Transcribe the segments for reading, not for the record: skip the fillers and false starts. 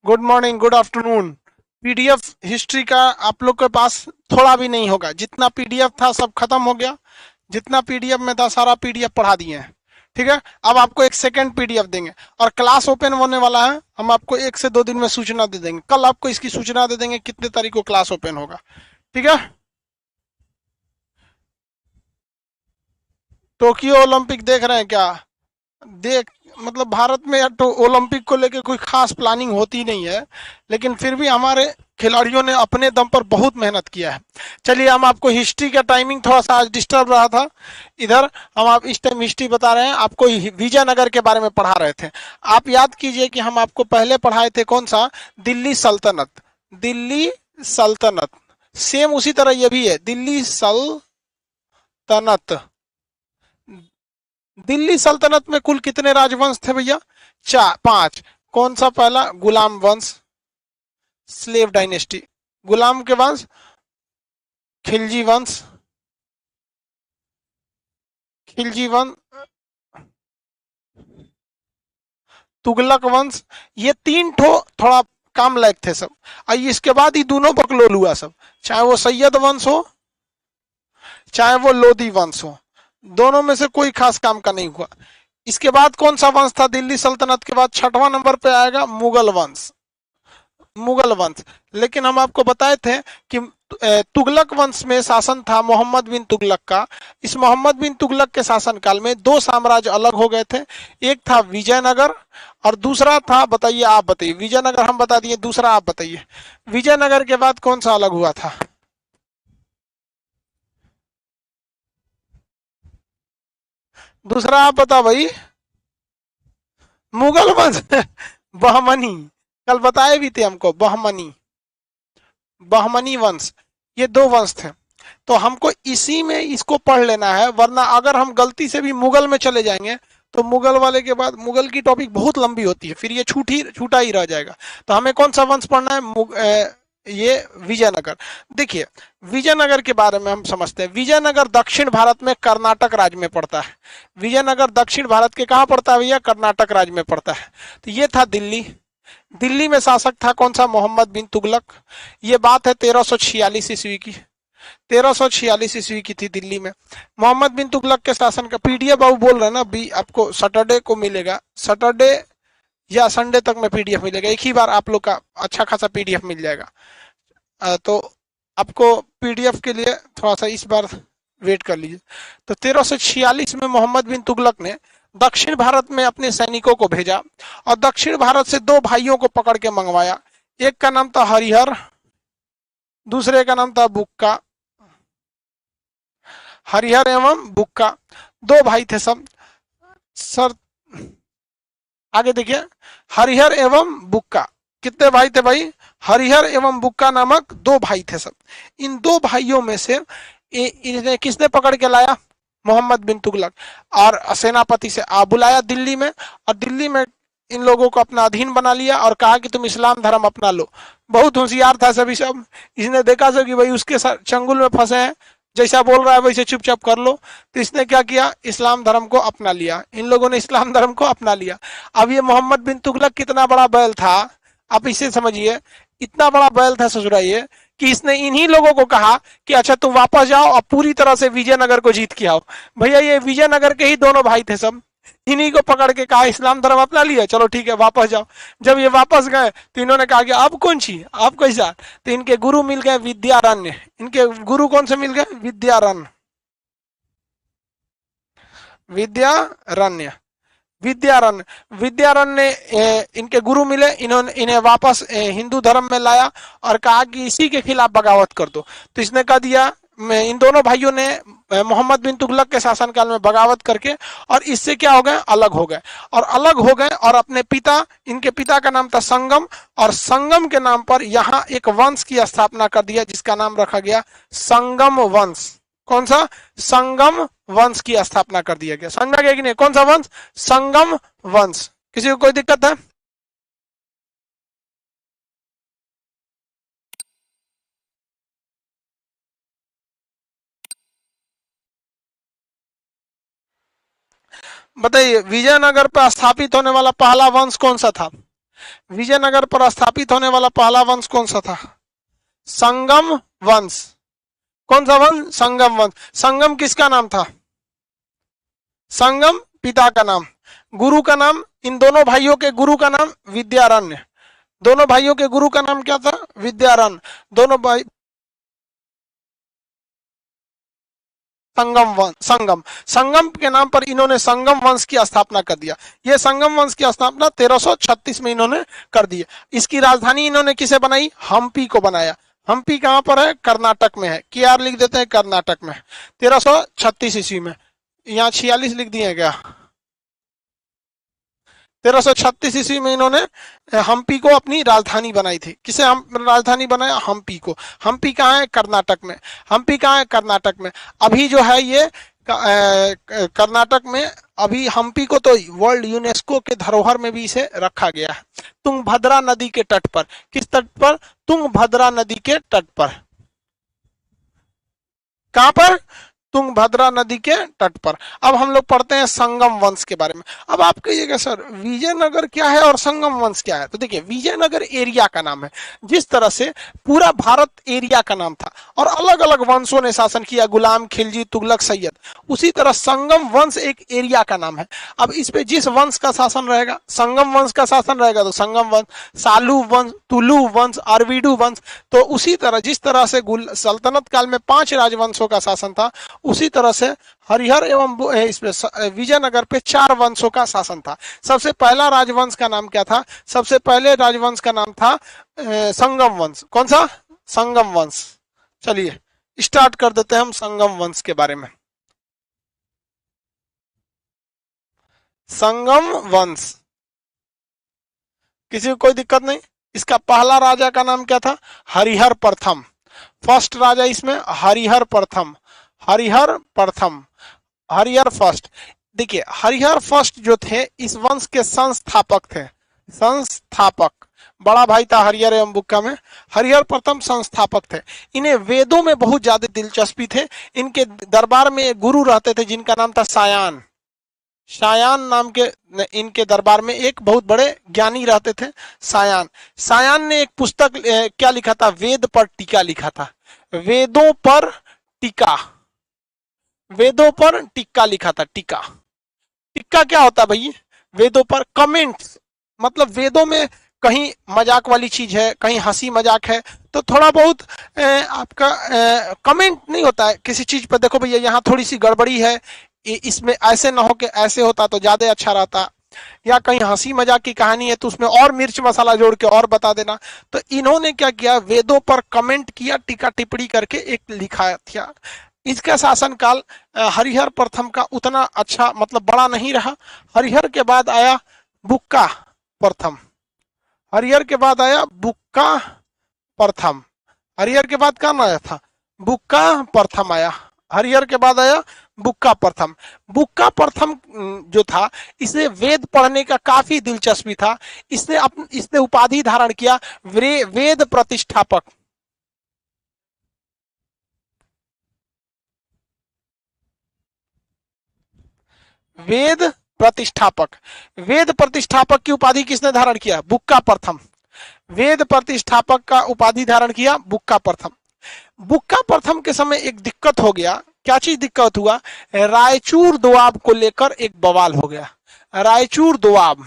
Good morning, good afternoon. PDF history का आप लोग के पास थोड़ा भी नहीं होगा। जितना पीडीएफ था सब खत्म हो गया। जितना पीडीएफ में था सारा पीडीएफ पढ़ा दिए हैं। ठीक है, अब आपको एक सेकेंड पीडीएफ देंगे और क्लास ओपन होने वाला है। हम आपको 1 से 2 दिन में सूचना दे देंगे। कल आपको इसकी सूचना दे देंगे कितने तारीख को क्लास ओपन होगा। ठीक है। टोक्यो ओलंपिक देख रहे हैं क्या? देख, मतलब भारत में या तो ओलंपिक को लेकर कोई खास प्लानिंग होती नहीं है, लेकिन फिर भी हमारे खिलाड़ियों ने अपने दम पर बहुत मेहनत किया है। चलिए, हम आपको हिस्ट्री का टाइमिंग थोड़ा सा आज डिस्टर्ब रहा था इधर। हम आप इस टाइम हिस्ट्री बता रहे हैं, आपको विजयनगर के बारे में पढ़ा रहे थे। आप याद कीजिए कि हम आपको पहले पढ़ाए थे कौन सा? दिल्ली सल्तनत। दिल्ली सल्तनत सेम उसी तरह ये भी है, दिल्ली सल्तनत। दिल्ली सल्तनत में कुल कितने राजवंश थे भैया? 5। कौन सा? पहला गुलाम वंश, स्लेव डायनेस्टी। गुलाम के वंश खिलजी वंश, खिलजी वंश, तुगलक वंश। ये 3 ठो थोड़ा काम लायक थे सब। इसके बाद ही दोनों बकलोल हुआ सब, चाहे वो सैयद वंश हो चाहे वो लोधी वंश हो। दोनों में से कोई खास काम का नहीं हुआ। इसके बाद कौन सा वंश था? दिल्ली सल्तनत के बाद 6वां नंबर पे आएगा मुगल वंश। मुगल वंश। लेकिन हम आपको बताए थे कि तुगलक वंश में शासन था मोहम्मद बिन तुगलक का। इस मोहम्मद बिन तुगलक के शासनकाल में 2 साम्राज्य अलग हो गए थे। एक था विजयनगर और दूसरा था, बताइए, आप बताइए। विजयनगर हम बता दिए, दूसरा आप बताइए। विजयनगर के बाद कौन सा अलग हुआ था? दूसरा आप बताओ भाई। मुगल वंश। बहमनी। कल बताए भी थे हमको, बहमनी, बहमनी वंश। ये 2 वंश थे। तो हमको इसी में इसको पढ़ लेना है, वरना अगर हम गलती से भी मुगल में चले जाएंगे तो मुगल वाले के बाद मुगल की टॉपिक बहुत लंबी होती है, फिर ये छूटा ही रह जाएगा। तो हमें कौन सा वंश पढ़ना है? ये विजयनगर। देखिए, विजयनगर के बारे में हम समझते हैं। विजयनगर दक्षिण भारत में कर्नाटक राज्य में पड़ता है। विजयनगर दक्षिण भारत के कहाँ पड़ता है भैया? कर्नाटक राज्य में पड़ता है। तो ये था दिल्ली। दिल्ली में शासक था कौन सा? मोहम्मद बिन तुगलक। ये बात है 1346 ईस्वी की। 1346 ईस्वी की थी दिल्ली में। मोहम्मद बिन तुगलक के शासन का पीडीएफ बाबू बोल रहे हैं ना, अभी आपको सैटरडे को मिलेगा। सैटरडे या संडे तक में पीडीएफ मिलेगा। एक ही बार आप लोग का अच्छा खासा पीडीएफ मिल जाएगा। तो आपको पीडीएफ के लिए थोड़ा सा इस बार वेट कर लीजिए। तो 1346 में मोहम्मद बिन तुगलक ने दक्षिण भारत में अपने सैनिकों को भेजा और दक्षिण भारत से 2 भाइयों को पकड़ के मंगवाया। एक का नाम था हरिहर, दूसरे का नाम था बुक्का। हरिहर एवं बुक्का 2 भाई थे सब। सर, आगे देखिए, हरिहर एवं बुक्का कितने भाई थे भाई? हरिहर एवं बुक्का नामक 2 भाई थे सब। इन 2 भाइयों में से इन्हें किसने पकड़ के लाया? मोहम्मद बिन तुगलक। और सेनापति से बुलाया दिल्ली में, और दिल्ली में इन लोगों को अपना अधीन बना लिया और कहा कि तुम इस्लाम धर्म अपना लो। बहुत होशियार था सभी सब। इसने देखा सब कि भाई उसके चंगुल में फंसे हैं, जैसा बोल रहा है वैसे चुपचाप कर लो। तो इसने क्या किया? इस्लाम धर्म को अपना लिया। इन लोगों ने इस्लाम धर्म को अपना लिया। अब ये मोहम्मद बिन तुगलक कितना बड़ा बैल था, आप इसे समझिए। इतना बड़ा बैल था ससुरा ये, कि इसने इन्हीं लोगों को कहा कि अच्छा तुम वापस जाओ और पूरी तरह से विजयनगर को जीत के आओ। भैया, ये विजयनगर के ही दोनों भाई थे सब। इन्हीं को पकड़ के कहा इस्लाम धर्म अपना लिया, चलो ठीक है वापस जाओ। जब ये वापस गए तो इन्होंने कहा कि अब कौन सी, अब कैसा? तो इनके गुरु मिल गए विद्यारण्य। इनके गुरु कौन से मिल गए? विद्यारण्य। विद्यारण्य। विद्यारण्य। विद्यारण्य ने इनके गुरु मिले, इन्होंने इन्हें वापस हिंदू धर्म में लाया और कहा कि इसी के खिलाफ बगावत कर दो। तो इसने कह दिया, इन दोनों भाइयों ने मोहम्मद बिन तुगलक के शासनकाल में बगावत करके, और इससे क्या हो गए? अलग हो गए। और अलग हो गए और अपने पिता, इनके पिता का नाम था संगम, और संगम के नाम पर यहाँ एक वंश की स्थापना कर दिया जिसका नाम रखा गया संगम वंश। कौन सा? संगम वंश की स्थापना कर दिया गया। समझा गया कि नहीं? कौन सा वंश? संगम वंश। किसी को कोई दिक्कत है? बताइए, विजयनगर पर स्थापित होने वाला पहला वंश कौन सा था? विजयनगर पर स्थापित होने वाला पहला वंश कौन सा था? संगम वंश। कौन सा वंश? संगम वंश। संगम किसका नाम था? संगम पिता का नाम। गुरु का नाम? इन दोनों भाइयों के गुरु का नाम विद्यारण्य। दोनों भाइयों के गुरु का नाम क्या था? विद्यारण्य। दोनों भाई संगम संगम के नाम पर इन्होंने संगम वंश की स्थापना कर दिया। ये संगम वंश की स्थापना 1336 में इन्होंने कर दी। इसकी राजधानी इन्होंने किसे बनाई? हम्पी को बनाया। हम्पी कहां पर है? कर्नाटक में है। केआर लिख देते हैं, कर्नाटक में। 1336 ईस्वी में। यहाँ 46 लिख दिए क्या? 1336 ईस्वी में इन्होंने हम्पी को अपनी राजधानी बनाई थी। किसे राजधानी बनाया? हम्पी को। हम्पी कहाँ है? कर्नाटक में। हम्पी कहाँ है? कर्नाटक में। अभी जो है ये कर्नाटक में, अभी हम्पी को तो वर्ल्ड यूनेस्को के धरोहर में भी इसे रखा गया है। तुंगभद्रा नदी के तट पर। किस तट पर? तुंगभद्रा नदी के तट पर। कहां पर? तुंगभद्रा नदी के तट पर। अब हम लोग पढ़ते हैं संगम वंश के बारे में। अब आप कहिएगा सर विजयनगर क्या है और संगम वंश क्या है? तो देखिए, विजयनगर एरिया का नाम है। जिस तरह से पूरा भारत एरिया का नाम था और अलग अलग वंशों ने शासन किया, गुलाम, खिलजी, तुगलक, सैयद, उसी तरह संगम वंश एक एरिया का नाम है। अब इस पे जिस वंश का शासन रहेगा, संगम वंश का शासन रहेगा तो संगम वंश, सालू वंश, तुलु वंश, अरविडू वंश। तो उसी तरह जिस तरह से सल्तनत काल में 5 राजवंशों का शासन था, उसी तरह से हरिहर एवं इसमें विजयनगर पे 4 वंशों का शासन था। सबसे पहला राजवंश का नाम क्या था? सबसे पहले राजवंश का नाम था संगम वंश। कौन सा? संगम वंश। चलिए स्टार्ट कर देते हैं हम संगम वंश के बारे में। संगम वंश, किसी को कोई दिक्कत नहीं? इसका पहला राजा का नाम क्या था? हरिहर प्रथम। फर्स्ट राजा इसमें हरिहर प्रथम। हरिहर प्रथम, हरिहर फर्स्ट। देखिए, हरिहर फर्स्ट जो थे इस वंश के संस्थापक थे। संस्थापक, बड़ा भाई था हरिहर एवं बुक्का में। हरिहर प्रथम संस्थापक थे। इन्हें वेदों में बहुत ज्यादा दिलचस्पी थे। इनके दरबार में एक गुरु रहते थे जिनका नाम था सायान। सायान नाम के इनके दरबार में एक बहुत बड़े ज्ञानी रहते थे, सायान। सायान ने एक पुस्तक क्या लिखा था? वेद पर टीका लिखा था। वेदों पर टीका, वेदों पर टिक्का लिखा था। टिक्का, टिक्का क्या होता है भाई? वेदों पर कमेंट्स, मतलब वेदों में कहीं मजाक वाली चीज है, कहीं हंसी मजाक है, तो थोड़ा बहुत आपका कमेंट नहीं होता है किसी चीज पर। देखो भैया यहाँ थोड़ी सी गड़बड़ी है, इसमें ऐसे ना हो कि ऐसे होता तो ज्यादा अच्छा रहता, या कहीं हंसी मजाक की कहानी है तो उसमें और मिर्च मसाला जोड़ के और बता देना। तो इन्होंने क्या किया? वेदों पर कमेंट किया, टीका टिप्पणी करके एक लिखा था। इसका शासनकाल हरिहर प्रथम का उतना अच्छा मतलब बड़ा नहीं रहा। हरिहर के बाद आया बुक्का प्रथम। हरिहर के बाद आया बुक्का प्रथम। हरिहर के बाद कौन आया था? बुक्का प्रथम आया। हरिहर के बाद आया बुक्का प्रथम। बुक्का प्रथम जो था, इसे वेद पढ़ने का काफी दिलचस्पी था। इसने उपाधि धारण किया वेद प्रतिष्ठापक। वेद प्रतिष्ठापक, वेद प्रतिष्ठापक की उपाधि किसने धारण किया? बुक्का प्रथम। वेद प्रतिष्ठापक का उपाधि धारण किया बुक्का प्रथम। बुक्का प्रथम के समय एक दिक्कत हो गया। क्या चीज दिक्कत हुआ? रायचूर दोआब को लेकर एक बवाल हो गया। रायचूर दोआब,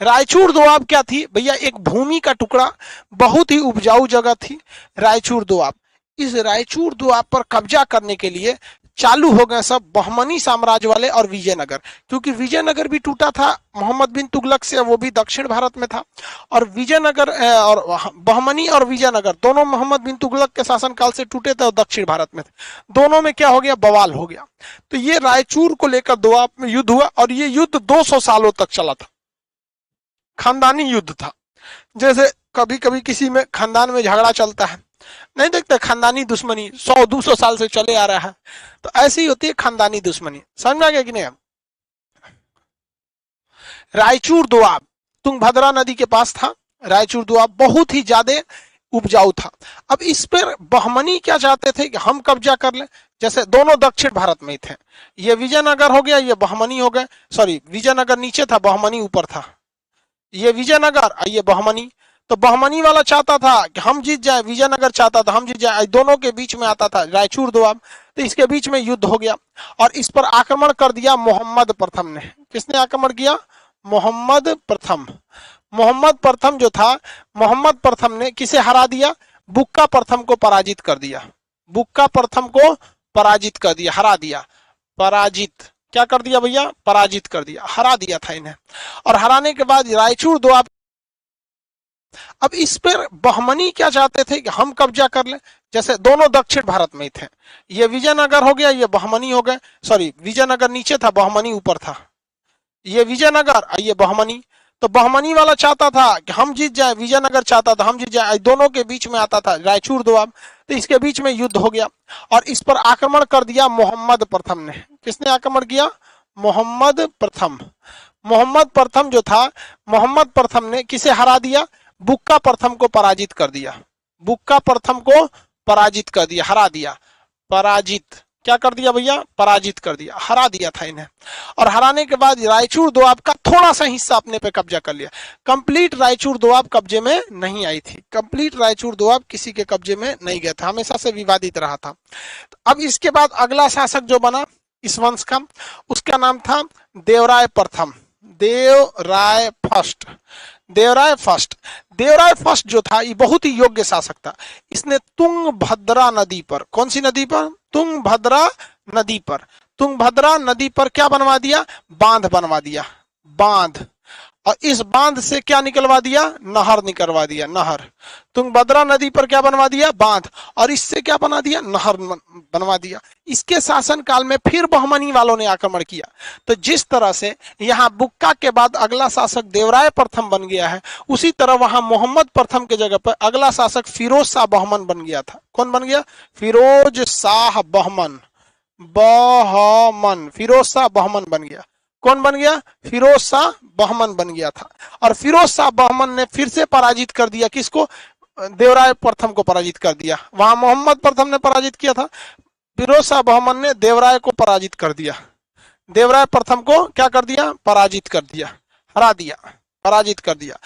रायचूर दोआब क्या थी भैया? एक भूमि का टुकड़ा, बहुत ही उपजाऊ जगह थी रायचूर दोआब। इस रायचूर दोआब पर कब्जा करने के लिए चालू हो गए सब बहमनी साम्राज्य वाले और विजयनगर, क्योंकि विजयनगर भी टूटा था मोहम्मद बिन तुगलक से, वो भी दक्षिण भारत में था। और विजयनगर और बहमनी और विजयनगर दोनों मोहम्मद बिन तुगलक के शासनकाल से टूटे थे और दक्षिण भारत में थे। दोनों में क्या हो गया? बवाल हो गया। तो ये रायचूर को लेकर दोआब में युद्ध हुआ और ये युद्ध 200 सालों तक चला था। खानदानी युद्ध था। जैसे कभी कभी किसी में खानदान में झगड़ा चलता है, नहीं देखते खानदानी दुश्मनी 100-200 साल से चले आ रहा है, तो ऐसी होती है खानदानी दुश्मनी। समझ में आ गया कि नहीं? रायचूर दोआब तुंगभद्रा नदी के पास था। रायचूर दोआब बहुत ही ज्यादा उपजाऊ था। अब इस पर बहमनी क्या चाहते थे कि हम कब्जा कर लें। जैसे दोनों दक्षिण भारत में ही थे। ये विजयनगर हो गया, ये बहमनी हो गए, सॉरी विजयनगर नीचे था, बहमनी ऊपर था। ये विजयनगर, ये बहमनी। तो बहमनी वाला चाहता था कि हम जीत जाए, विजयनगर चाहता था हम जीत जाए, दोनों के बीच में आता था रायचूर दोआब। तो इसके बीच में युद्ध हो गया और इस पर आक्रमण कर दिया मोहम्मद प्रथम ने। किसने आक्रमण किया? मोहम्मद प्रथम। मोहम्मद प्रथम जो था, मोहम्मद प्रथम ने किसे हरा दिया? बुक्का प्रथम को पराजित कर दिया। बुक्का प्रथम को पराजित कर दिया, हरा दिया। पराजित क्या कर दिया भैया? पराजित कर दिया, हरा दिया था इन्हें। और हराने के बाद रायचूर दोआब, अब इस पर बहमनी क्या चाहते थे कि हम कब्जा कर लें, जैसे दोनों दक्षिण भारत में ही थे। ये विजयनगर हो गया, ये बहमनी हो गए, सॉरी विजयनगर नीचे था, बहमनी ऊपर था। ये विजयनगर, ये बहमनी। तो बहमनी वाला चाहता था कि हम जीत जाए, विजयनगर चाहता था हम जीत जाए, दोनों के बीच में आता था रायचूर दोआब। तो इसके बीच में युद्ध हो गया और इस पर आक्रमण कर दिया मोहम्मद प्रथम ने। किसने आक्रमण किया? मोहम्मद प्रथम। मोहम्मद प्रथम जो था, मोहम्मद प्रथम ने किसे हरा दिया? बुक्का प्रथम को पराजित कर दिया। बुक्का प्रथम को पराजित कर दिया, हरा दिया। पराजित क्या कर दिया भैया? पराजित कर दिया, हरा दिया था इन्हें। और हराने के बाद रायचूर दोआब का थोड़ा सा हिस्सा अपने पे कब्जा कर लिया। कंप्लीट रायचूर दोआब कब्जे में नहीं आई थी। कंप्लीट रायचूर दोआब किसी के कब्जे में नहीं गया था, हमेशा से विवादित रहा था। तो अब इसके बाद अगला शासक जो बना इस वंश का, उसका नाम था देवराय प्रथम। Devaraya first. Devaraya first. Devaraya first जो था ये बहुत ही योग्य शासक था। इसने तुंगभद्रा नदी पर, कौन सी नदी पर? तुंगभद्रा नदी पर। तुंगभद्रा नदी पर क्या बनवा दिया? बांध बनवा दिया, बांध। और इस बांध से क्या निकलवा दिया? नहर निकलवा दिया, नहर। तुंगभद्रा नदी पर क्या बनवा दिया? बांध। और इससे क्या बना दिया? नहर बनवा दिया। इसके शासन काल में फिर बहमनी वालों ने आक्रमण किया। तो जिस तरह से यहाँ बुक्का के बाद अगला शासक देवराय प्रथम बन गया है, उसी तरह वहां मोहम्मद प्रथम के जगह पर अगला शासक फिरोज शाह बहमन बन गया था। कौन बन गया? फिरोज शाह बहमन। बहमन, फिरोज शाह बहमन बन गया। कौन बन गया? फिरोज शाह बहमन बन गया था। और फिरोज शाह बहमन ने फिर से पराजित कर दिया, किसको? देवराय प्रथम को पराजित कर दिया। वहां मोहम्मद प्रथम ने पराजित किया था, फिरोज शाह बहमन ने देवराय को पराजित कर दिया। देवराय प्रथम को क्या कर दिया? पराजित कर दिया, हरा दिया, पराजित कर दिया।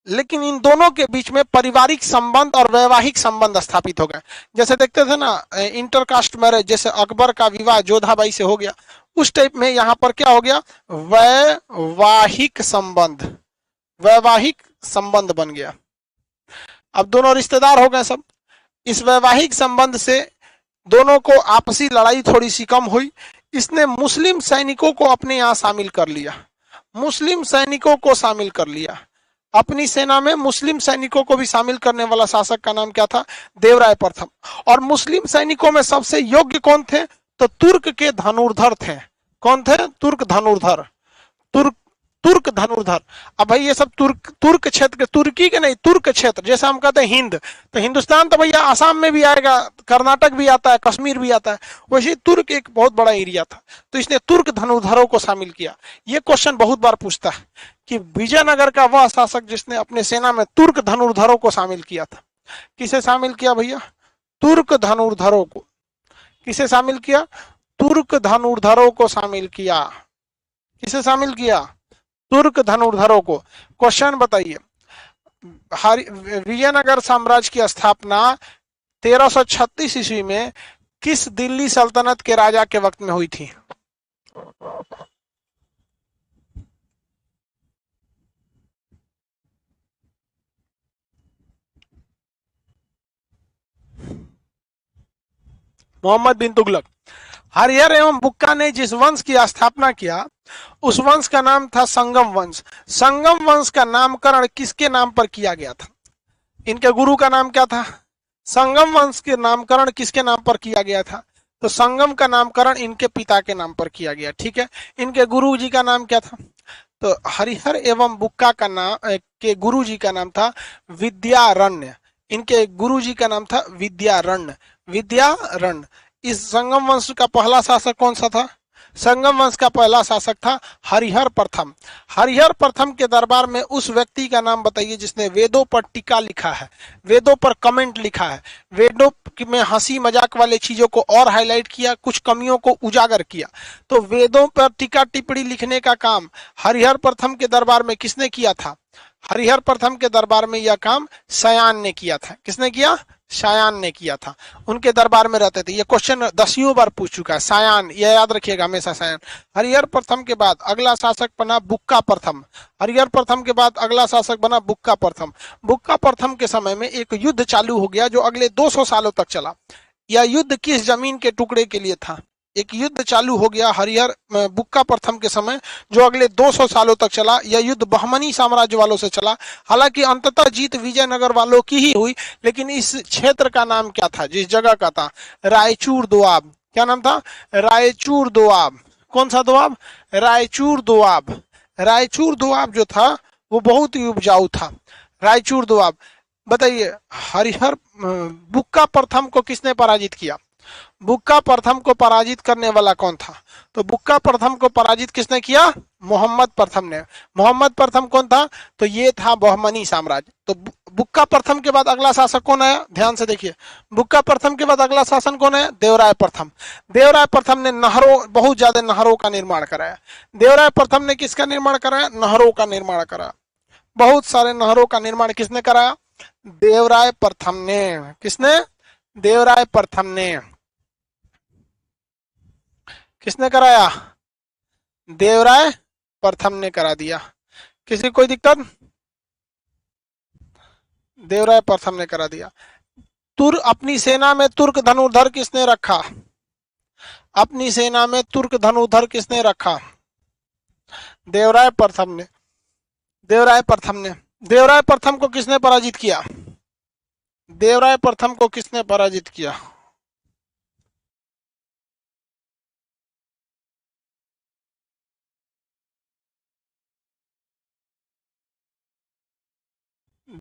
लेकिन इन दोनों के बीच में पारिवारिक संबंध और वैवाहिक संबंध स्थापित हो गए। जैसे देखते थे ना इंटरकास्ट मैरिज, जैसे अकबर का विवाह जोधाबाई से हो गया, उस टाइप में यहाँ पर क्या हो गया? वैवाहिक संबंध, वैवाहिक संबंध बन गया। अब दोनों रिश्तेदार हो गए सब। इस वैवाहिक संबंध से दोनों को आपसी लड़ाई थोड़ी सी कम हुई। इसने मुस्लिम सैनिकों को अपने यहाँ शामिल कर लिया। मुस्लिम सैनिकों को शामिल कर लिया अपनी सेना में। मुस्लिम सैनिकों को भी शामिल करने वाला शासक का नाम क्या था? देवराय प्रथम। और मुस्लिम सैनिकों में सबसे योग्य कौन थे? तो तुर्क के धनुर्धर थे। कौन थे? तुर्क धनुर्धर। तुर्क धनुर्धर। अब भाई ये सब तुर्क क्षेत्र, तुर्की के नहीं, तुर्क क्षेत्र। जैसे हम कहते हैं हिंद, तो हिंदुस्तान तो भैया आसाम में भी आएगा, कर्नाटक भी आता है, कश्मीर भी आता है। वैसे तुर्क एक बहुत बड़ा एरिया था, तो इसने तुर्क धनुर्धरों को शामिल किया। ये क्वेश्चन बहुत बार पूछता है कि विजयनगर का वह शासक जिसने अपने सेना में तुर्क धनुर्धरों को शामिल किया था, किसे शामिल किया भैया? तुर्क धनुर्धरों को। किसे शामिल किया? तुर्क धनुर्धरों को शामिल किया। किसे शामिल किया? तुर्क धनुर्धरों को। क्वेश्चन बताइए, विजयनगर साम्राज्य की स्थापना 1336 ईस्वी में किस दिल्ली सल्तनत के राजा के वक्त में हुई थी? मोहम्मद बिन तुगलक। हरिहर एवं बुक्का ने जिस वंश की स्थापना किया उस वंश का नाम था संगम वंश। संगम वंश का नामकरण किसके नाम पर किया गया था? इनके गुरु का नाम क्या था? संगम वंश के नामकरण किसके नाम पर किया गया था? तो संगम का नामकरण इनके पिता के नाम पर किया गया। ठीक है, इनके गुरु जी का नाम क्या था? तो हरिहर एवं बुक्का का नाम के गुरु जी का नाम था विद्यारण्य। इनके गुरु जी का नाम था विद्यारण्य। विद्यारण्य। इस संगम वंश का पहला शासक कौन सा था? संगम वंश का पहला शासक था हरिहर प्रथम। हरिहर प्रथम के दरबार में उस व्यक्ति का नाम बताइए जिसने वेदों पर टीका लिखा है, वेदों पर कमेंट लिखा है, वेदों में हंसी मजाक वाले चीजों को और हाईलाइट किया, कुछ कमियों को उजागर किया। तो वेदों पर टीका टिप्पणी लिखने का काम हरिहर प्रथम के दरबार में किसने किया था? हरिहर प्रथम के दरबार में यह काम शायान ने किया था। किसने किया? शायान ने किया था। उनके दरबार में रहते थे। ये क्वेश्चन 10 बार पूछ चुका है। शायान, यह याद रखिएगा हमेशा, शायान। हरिहर प्रथम के बाद अगला शासक बना बुक्का प्रथम। हरिहर प्रथम के बाद अगला शासक बना बुक्का प्रथम। बुक्का प्रथम के समय में एक युद्ध चालू हो गया जो अगले 200 सालों तक चला। यह युद्ध किस जमीन के टुकड़े के लिए था? एक युद्ध चालू हो गया हरिहर बुक्का प्रथम के समय जो अगले 200 सालों तक चला। यह युद्ध बहमनी साम्राज्य वालों से चला। हालांकि अंततः जीत विजयनगर वालों की ही हुई, लेकिन इस क्षेत्र का नाम क्या था? जिस जगह का था, रायचूर दोआब। क्या नाम था? रायचूर दोआब। कौन सा दोआब? रायचूर दोआब। रायचूर दोआब जो था वो बहुत ही उपजाऊ था। रायचूर दोआब। बताइए, हरिहर बुक्का प्रथम को किसने पराजित किया? बुक्का प्रथम को पराजित करने वाला कौन था? तो बुक्का प्रथम को पराजित किसने किया? मोहम्मद प्रथम ने। मोहम्मद प्रथम कौन था? तो ये था बहमनी साम्राज्य। तो बुक्का प्रथम के बाद अगला शासक कौन आया? ध्यान से देखिए, बुक्का प्रथम के बाद अगला शासन कौन है? देवराय प्रथम। देवराय प्रथम ने नहरों, बहुत ज्यादा नहरों का निर्माण कराया। देवराय प्रथम ने किसका निर्माण कराया? नहरों का निर्माण कराया। बहुत सारे नहरों का निर्माण किसने कराया? देवराय प्रथम ने। किसने? देवराय प्रथम ने। किसने कराया? देवराय प्रथम ने करा दिया। किसी कोई दिक्कत? देवराय प्रथम ने करा दिया। अपनी सेना में तुर्क धनुर्धर किसने रखा? अपनी सेना में तुर्क धनुर्धर किसने रखा? देवराय प्रथम ने। देवराय प्रथम ने। देवराय प्रथम को किसने पराजित किया? देवराय प्रथम को किसने पराजित किया?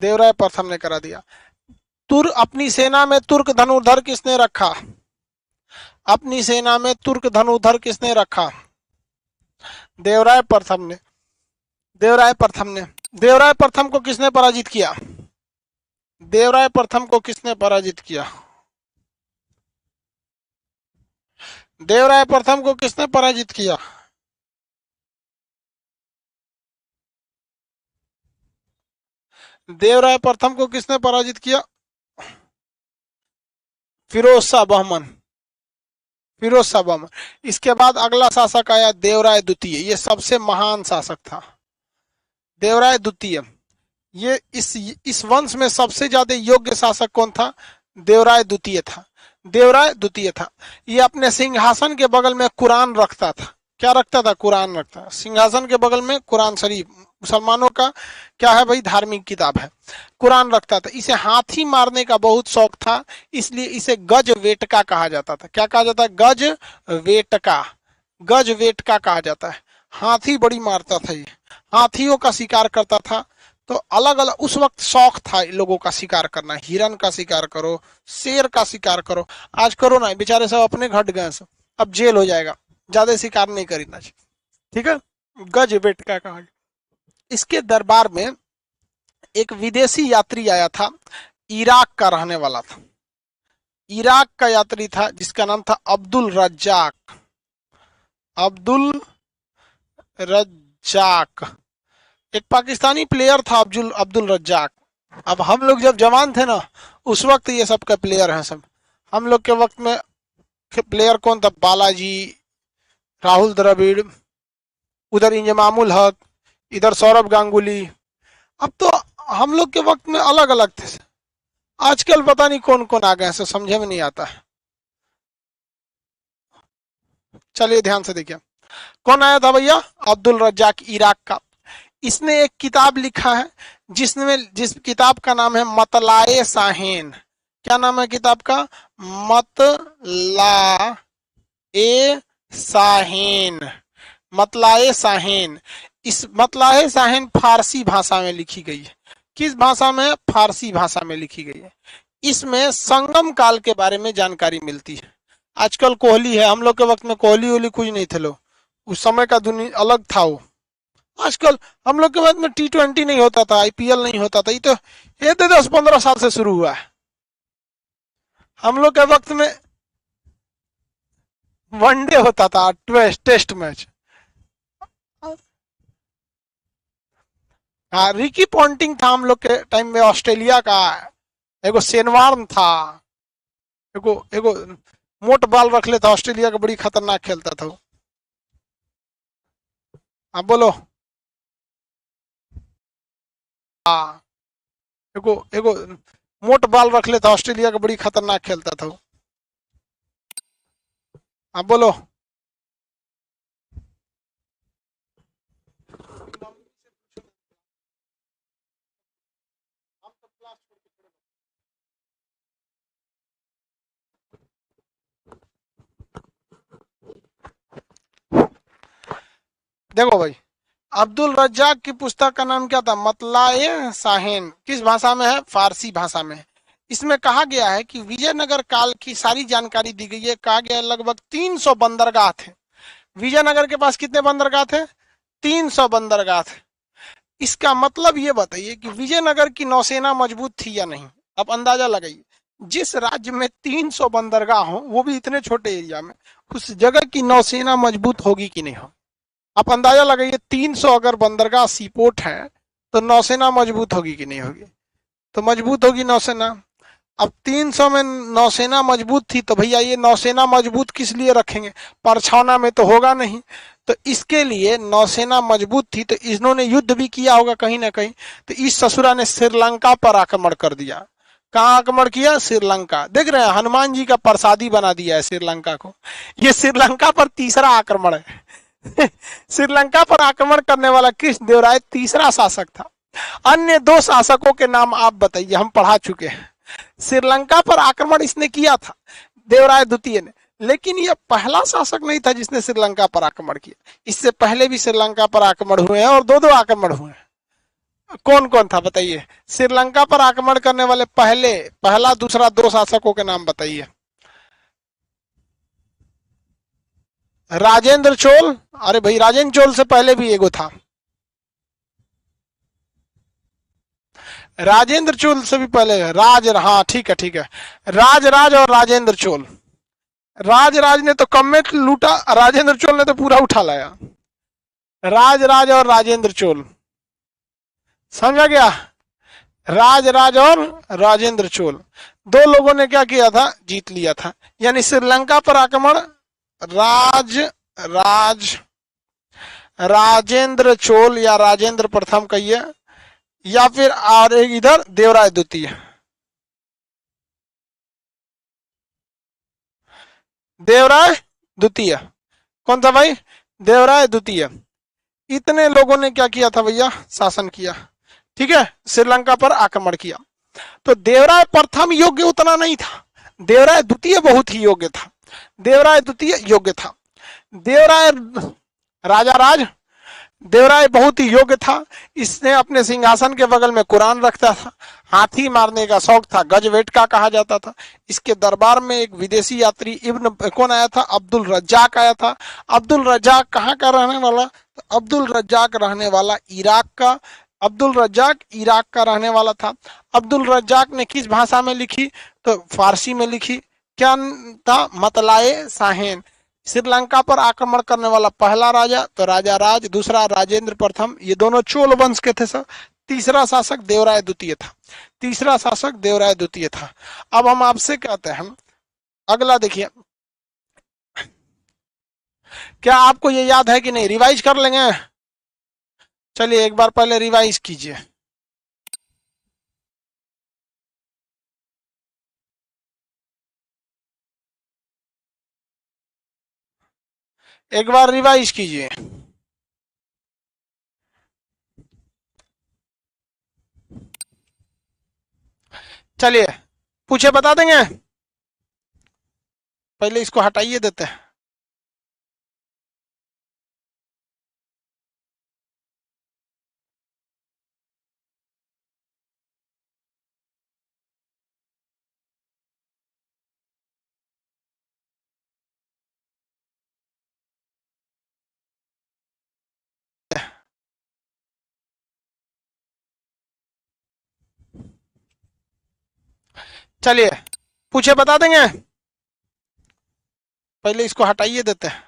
देवराय प्रथम ने करा दिया। अपनी सेना में तुर्क धनुर्धर किसने रखा? अपनी सेना में तुर्क धनुर्धर किसने रखा? देवराय प्रथम ने। देवराय प्रथम ने। देवराय प्रथम को किसने पराजित किया? देवराय प्रथम को किसने पराजित किया? देवराय प्रथम को किसने पराजित किया? देवराय प्रथम को किसने पराजित किया? फिरोज शाह बहमन। फिरोज शाह बहमन। इसके बाद अगला शासक आया देवराय द्वितीय। ये सबसे महान शासक था, देवराय द्वितीय। ये इस वंश में सबसे ज्यादा योग्य शासक कौन था? देवराय द्वितीय था। देवराय द्वितीय था। ये अपने सिंहासन के बगल में कुरान रखता था। क्या रखता था? कुरान रखता। सिंहासन के बगल में कुरान शरीफ, मुसलमानों का क्या है भाई? धार्मिक किताब है। कुरान रखता था। इसे हाथी मारने का बहुत शौक था, इसलिए इसे गज वेटका कहा जाता था। क्या कहा जाता है? गज वेटका। गज वेटका कहा जाता है। हाथी बड़ी मारता था ये, हाथियों का शिकार करता था। तो अलग अलग उस वक्त शौक था लोगों का शिकार करना। हिरन का शिकार करो, शेर का शिकार करो। आज करो ना, बेचारे सब अपने घट गए सब, अब जेल हो जाएगा, ज्यादा शिकार नहीं करना चाहिए। ठीक है, गज वेटका कहा। इसके दरबार में एक विदेशी यात्री आया था, इराक का रहने वाला था। इराक का यात्री था जिसका नाम था अब्दुल रज्जाक। अब्दुल रज्जाक एक पाकिस्तानी प्लेयर था, अब्दुल रज्जाक। अब हम लोग जब जवान थे ना, उस वक्त ये सब का प्लेयर हैं सब। हम लोग के वक्त में प्लेयर कौन था? बालाजी, राहुल द्रविड़, उधर इंजमामुल हक, इधर सौरभ गांगुली। अब तो हम लोग के वक्त में अलग अलग थे। आजकल पता नहीं कौन कौन आ गए हैं, समझे में नहीं आता है। चलिए ध्यान से देखिए, कौन आया था भैया? अब्दुल रज्जाक, इराक का। इसने एक किताब लिखा है जिस किताब का नाम है मतलाए साहेन। क्या नाम है किताब का? मतलाए साहेन। मतलाए साहेन। इस मतलाए साहेन फारसी भाषा में लिखी गई है। किस भाषा में? फारसी भाषा में लिखी गई है। इसमें संगम काल के बारे में जानकारी मिलती है। आजकल कोहली है, हम लोग के वक्त में कोहली वोहली कुछ नहीं थे लोग। उस समय का दुनिया अलग था वो। आजकल हम लोग के बाद में T20 नहीं होता था, IPL नहीं होता था, ये तो 10-15 साल से शुरू हुआ है। हम लोग के वक्त में वनडे होता था, टेस्ट मैच। हाँ, रिकी पॉन्टिंग था हम लोग के टाइम में, ऑस्ट्रेलिया का। एगो सेनवार्न था, एगो एगो मोट बाल रख लेता, ऑस्ट्रेलिया का बड़ी खतरनाक खेलता था वो। हाँ बोलो। हाँ, एगो एगो मोट बाल रख लेता, ऑस्ट्रेलिया का बड़ी खतरनाक खेलता था वो। हाँ बोलो। देखो भाई, अब्दुल रज्जाक की पुस्तक का नाम क्या था? मतलाए साहेन। किस भाषा में है? फारसी भाषा में है। इसमें कहा गया है कि विजयनगर काल की सारी जानकारी दी गई है। कहा गया है लगभग 300 बंदरगाह थे। विजयनगर के पास कितने बंदरगाह थे? 300 बंदरगाह थे। इसका मतलब ये बताइए कि विजयनगर की नौसेना मजबूत थी या नहीं। आप अंदाजा लगाइए, जिस राज्य में 300 बंदरगाह हो, वो भी इतने छोटे एरिया में, उस जगह की नौसेना मजबूत होगी कि नहीं हो। आप अंदाजा लगाइए, 300 अगर बंदरगाह सीपोर्ट है तो नौसेना मजबूत होगी कि नहीं होगी? तो मजबूत होगी नौसेना। अब 300 में नौसेना मजबूत थी तो भैया ये नौसेना मजबूत किस लिए रखेंगे? परछावना में तो होगा नहीं। तो इसके लिए नौसेना मजबूत थी तो इन्होंने युद्ध भी किया होगा कहीं ना कहीं। तो इस ससुरा ने श्रीलंका पर आक्रमण कर दिया। कहाँ आक्रमण किया? श्रीलंका। देख रहे हैं, हनुमान जी का प्रसादी बना दिया है श्रीलंका को। ये श्रीलंका पर तीसरा आक्रमण है। श्रीलंका पर आक्रमण करने वाला कृष्णदेवराय तीसरा शासक था। अन्य दो शासकों के नाम आप बताइए, हम पढ़ा चुके हैं। श्रीलंका पर आक्रमण इसने किया था, देवराय द्वितीय ने। लेकिन यह पहला शासक नहीं था जिसने श्रीलंका पर आक्रमण किया। इससे पहले भी श्रीलंका पर आक्रमण हुए हैं और दो दो आक्रमण हुए हैं। कौन कौन था बताइए? श्रीलंका पर आक्रमण करने वाले पहला दूसरा दो शासकों के नाम बताइए। राजेंद्र चोल। अरे भाई, राजेंद्र चोल से पहले भी एगो था। राजेंद्र चोल से भी पहले हाँ ठीक है ठीक है। राज और राजेंद्र चोल। राज ने तो कम में लूटा, राजेंद्र चोल ने तो पूरा उठा लाया। राज और राजेंद्र चोल, समझा गया? राज और राजेंद्र चोल, दो लोगों ने क्या किया था? जीत लिया था। यानी श्रीलंका पर आक्रमण राज राज राजेंद्र चोल या राजेंद्र प्रथम कहिए, या फिर और एक इधर देवराय द्वितीय। देवराय द्वितीय। कौन था भाई? देवराय द्वितीय। इतने लोगों ने क्या किया था भैया? शासन किया। ठीक है, श्रीलंका पर आक्रमण किया। तो देवराय प्रथम योग्य उतना नहीं था, देवराय द्वितीय बहुत ही योग्य था। देवराय द्वितीय योग्य था। देवराय राजा राज, देवराय बहुत ही योग्य था। इसने अपने सिंहासन के बगल में कुरान रखता था। हाथी मारने का शौक था, गजवेटका कहा जाता था। इसके दरबार में एक विदेशी यात्री इब्न कौन आया था? अब्दुल रज्जाक आया था। अब्दुल रज्जाक कहाँ का रहने वाला? अब्दुल रज्जाक रहने वाला इराक का। अब्दुल रज्जाक इराक का रहने वाला था। अब्दुल रज्जाक ने किस भाषा में लिखी? तो फारसी में लिखी। क्या था? मतलाए साहेन। श्रीलंका पर आक्रमण करने वाला पहला राजा तो राजा राज, दूसरा राजेंद्र प्रथम, ये दोनों चोल वंश के थे सर। तीसरा शासक देवराय द्वितीय था। तीसरा शासक देवराय द्वितीय था। अब हम आपसे कहते हैं, अगला देखिए, क्या आपको ये याद है कि नहीं? रिवाइज कर लेंगे। चलिए एक बार पहले रिवाइज कीजिए। एक बार रिवाइज कीजिए। चलिए पूछे, बता देंगे? पहले इसको हटाइए देते हैं। चलिए पूछे बता देंगे, पहले इसको हटाइए देते हैं।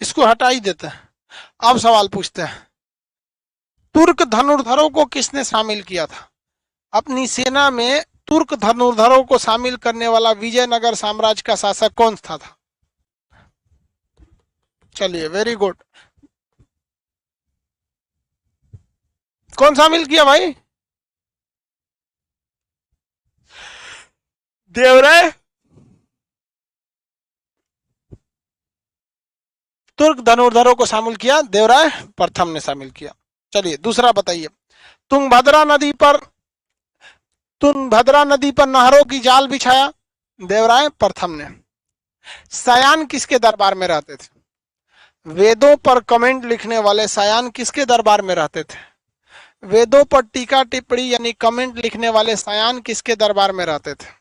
इसको हटा ही देते हैं। अब सवाल पूछते हैं, तुर्क धनुर्धरों को किसने शामिल किया था? अपनी सेना में तुर्क धनुर्धरों को शामिल करने वाला विजयनगर साम्राज्य का शासक कौन था? चलिए वेरी गुड। कौन शामिल किया भाई? देवराय। तुर्क धनुर्धरों को शामिल किया देवराय प्रथम ने शामिल किया। चलिए दूसरा बताइए, तुंगभद्रा नदी पर नहरों की जाल बिछाया देवराय प्रथम ने। सयान किसके दरबार में रहते थे? वेदों पर कमेंट लिखने वाले सयान किसके दरबार में रहते थे? वेदों पर टीका टिप्पणी यानी कमेंट लिखने वाले सयान किसके दरबार में रहते थे?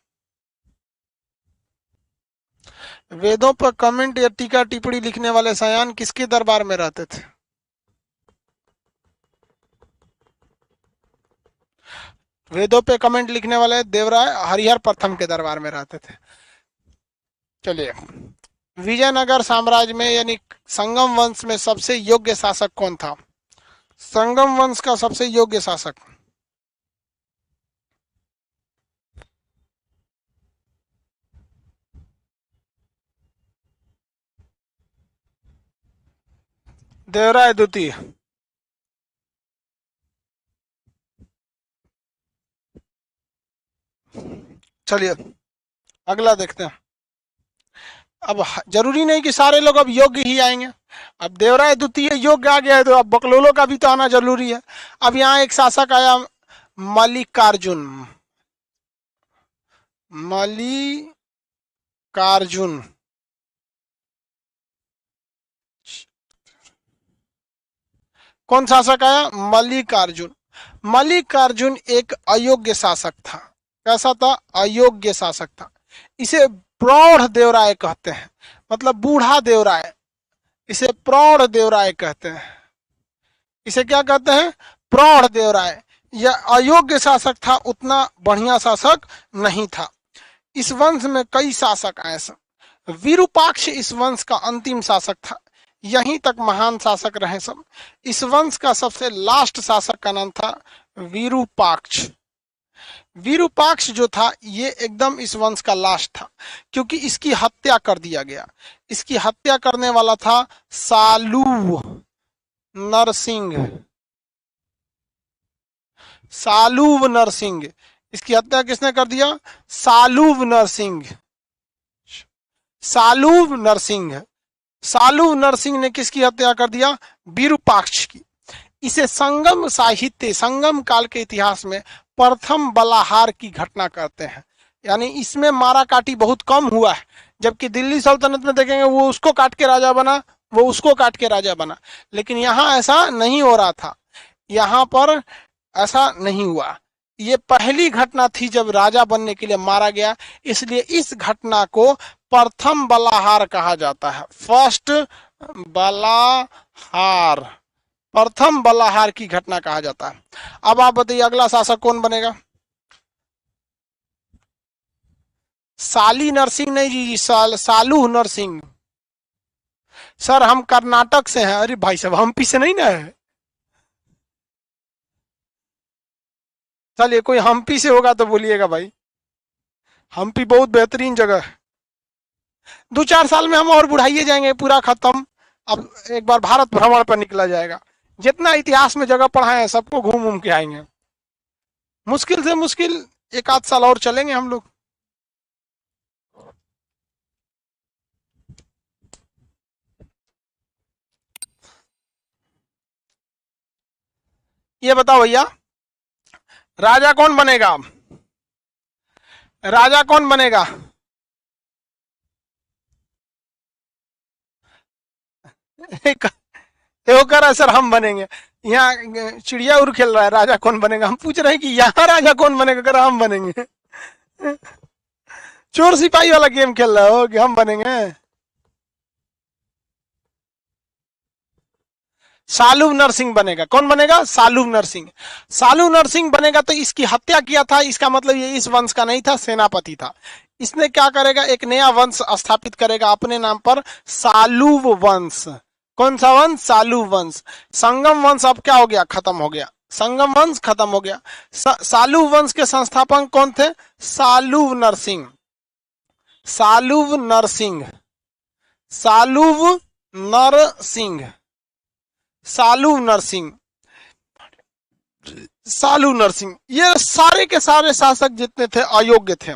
वेदों पर कमेंट या टीका टिप्पणी लिखने वाले सयान किसके दरबार में रहते थे? वेदों पे कमेंट लिखने वाले देवराय हरिहर प्रथम के दरबार में रहते थे। चलिए, विजयनगर साम्राज्य में यानी संगम वंश में सबसे योग्य शासक कौन था? संगम वंश का सबसे योग्य शासक देवराय द्वितीय। चलिए अगला देखते हैं। अब जरूरी नहीं कि सारे लोग अब योग्य ही आएंगे। अब देवराय द्वितीय योग्य आ गया है तो अब बकलोलों का भी तो आना जरूरी है। अब यहाँ एक शासक आया मल्लिकार्जुन। कौन शासक आया? मल्लिकार्जुन। मल्लिकार्जुन एक अयोग्य शासक था। कैसा था? अयोग्य शासक था। इसे प्रौढ़ देवराय कहते हैं, मतलब बूढ़ा देवराय। इसे प्रौढ़ देवराय कहते हैं। इसे क्या कहते हैं? प्रौढ़ देवराय। यह अयोग्य शासक था, उतना बढ़िया शासक नहीं था। इस वंश में कई शासक आए। विरूपाक्ष इस वंश का अंतिम शासक था। यहीं तक महान शासक रहे सब। इस वंश का सबसे लास्ट शासक का नाम था विरूपाक्ष। विरूपाक्ष जो था ये एकदम इस वंश का लास्ट था, क्योंकि इसकी हत्या कर दिया गया। इसकी हत्या करने वाला था सालूव नरसिंह। सालूव नरसिंह। इसकी हत्या किसने कर दिया? सालूव नरसिंह। सालूव नरसिंह। सालूव नरसिंह ने किसकी हत्या कर दिया? विरूपाक्ष की। इसे संगम साहित्य, संगम काल के इतिहास में प्रथम बलाहार की घटना कहते हैं। यानी इसमें मारा काटी बहुत कम हुआ है। जबकि दिल्ली सल्तनत में देखेंगे वो उसको काट के राजा बना, वो उसको काट के राजा बना, लेकिन यहाँ ऐसा नहीं हो रहा था। यहाँ पर ऐसा नहीं हुआ। ये पहली घटना थी जब राजा बनने के लिए मारा गया, इसलिए इस घटना को प्रथम बलाहार कहा जाता है। फर्स्ट बलाहार, प्रथम बलाहार की घटना कहा जाता है। अब आप बताइए अगला शासक कौन बनेगा? साली नरसिंह नहीं जी, सालू नरसिंह। सर हम कर्नाटक से हैं। अरे भाई साहब हम्पी से नहीं ना है। चलिए कोई हम्पी से होगा तो बोलिएगा भाई। हम्पी बहुत बेहतरीन जगह है। 2-4 साल में हम और बुढ़ाइए जाएंगे, पूरा खत्म। अब एक बार भारत भ्रमण पर निकला जाएगा। जितना इतिहास में जगह पढ़ा है सबको घूम घूम के आएंगे। मुश्किल से मुश्किल 1-8 साल और चलेंगे हम लोग। ये बताओ भैया, राजा कौन बनेगा? राजा कौन बनेगा? वो कह रहा है सर हम बनेंगे। यहाँ चिड़िया उड़ खेल रहा है, राजा कौन बनेगा। हम पूछ रहे हैं कि यहाँ राजा कौन बनेगा, कह रहा हम बनेंगे। चोर सिपाही वाला गेम खेल रहा हो कि हम बनेंगे। सालू नरसिंह बनेगा। कौन बनेगा? सालू नरसिंह। सालू नरसिंह बनेगा तो इसकी हत्या किया था, इसका मतलब ये इस वंश का नहीं था, सेनापति था। इसने क्या करेगा? एक नया वंश स्थापित करेगा अपने नाम पर, सालूव वंश। कौन सा वंश? सालू वंश। संगम वंश अब क्या हो गया? खत्म हो गया। संगम वंश खत्म हो गया। सालू वंश के संस्थापक कौन थे? सालूव नरसिंह। सालूव नरसिंह। सालूव नरसिंह। सालू नरसिंह। सालू नरसिंह। ये सारे के सारे शासक जितने थे अयोग्य थे,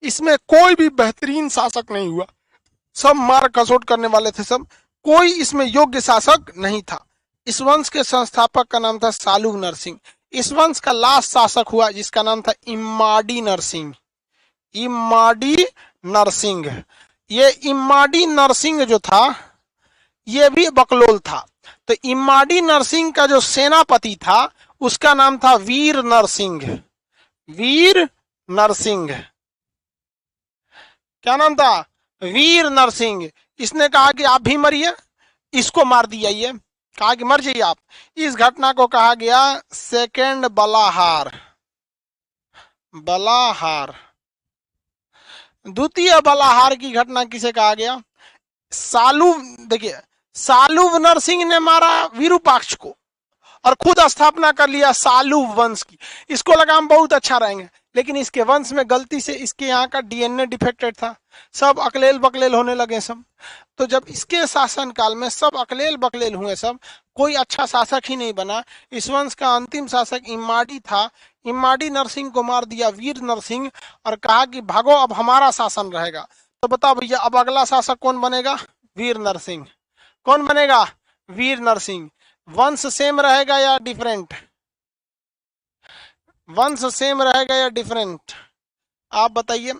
इसमें कोई भी बेहतरीन शासक नहीं हुआ, सब मार कसोट करने वाले थे सब, कोई इसमें योग्य शासक नहीं था। इस वंश के संस्थापक का नाम था सालू नरसिंह। इस वंश का लास्ट शासक हुआ जिसका नाम था इम्माडी नरसिंह। इम्माडी नरसिंह। ये इम्माडी नरसिंह जो था ये भी बकलोल था। तो इम्माडी नरसिंह का जो सेनापति था उसका नाम था वीर नरसिंह। वीर नरसिंह। क्या नाम था? वीर नरसिंह। इसने कहा कि आप भी मरिए, इसको मार दिया। ये कहा कि मर जाइए आप। इस घटना को कहा गया सेकेंड बलाहार। बलाहार। द्वितीय बलाहार की घटना किसे कहा गया? सालू, देखिए, सालू नरसिंह ने मारा विरूपाक्ष को और खुद स्थापना कर लिया सालू वंश की। इसको लगा हम बहुत अच्छा रहेंगे, लेकिन इसके वंश में गलती से इसके यहाँ का डीएनए डिफेक्टेड था, सब अकलेल बकलेल होने लगे सब। तो जब इसके शासन काल में सब अकलेल बकलेल हुए सब, कोई अच्छा शासक ही नहीं बना। इस वंश का अंतिम शासक इम्माडी था। इम्माडी नरसिंह को मार दिया वीर नरसिंह और कहा कि भागो, अब हमारा शासन रहेगा। तो बताओ भैया, अब अगला शासक कौन बनेगा? वीर नरसिंह। कौन बनेगा? वीर नरसिंह। वंश सेम रहेगा या डिफरेंट? वंश सेम रहेगा या डिफरेंट? आप बताइए।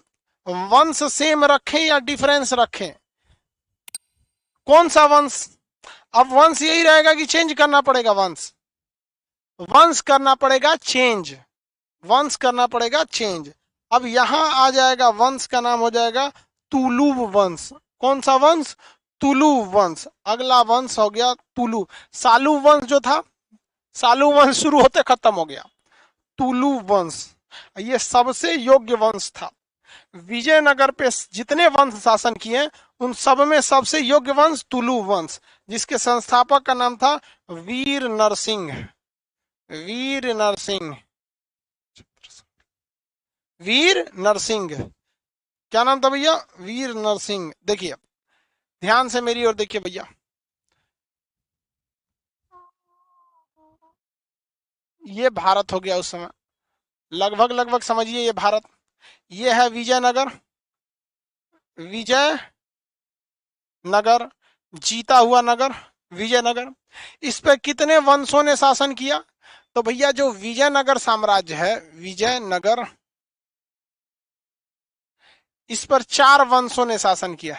वंश सेम रखें या डिफरेंस रखें? कौन सा वंश? अब वंश यही रहेगा कि चेंज करना पड़ेगा वंश? वंश करना पड़ेगा चेंज। वंश करना पड़ेगा चेंज। अब यहां आ जाएगा वंश का नाम हो जाएगा तुलु वंश। कौन सा वंश? तुलु वंश। अगला वंश हो गया तुलु। सालू वंश जो था, सालू वंश शुरू होते खत्म हो गया। तुलु वंश ये सबसे योग्य वंश था। विजयनगर पे जितने वंश शासन किए उन सब में सबसे योग्य वंश तुलु वंश, जिसके संस्थापक का नाम था वीर नरसिंह। वीर नरसिंह। वीर नरसिंह। क्या नाम था भैया? वीर नरसिंह। देखिए ध्यान से मेरी ओर देखिए भैया, ये भारत हो गया उस समय, लगभग लगभग समझिए ये भारत। ये है विजयनगर। विजय नगर, जीता हुआ नगर विजयनगर। इस पे कितने वंशों ने शासन किया? तो भैया जो विजयनगर साम्राज्य है, विजयनगर, इस पर 4 वंशों ने शासन किया।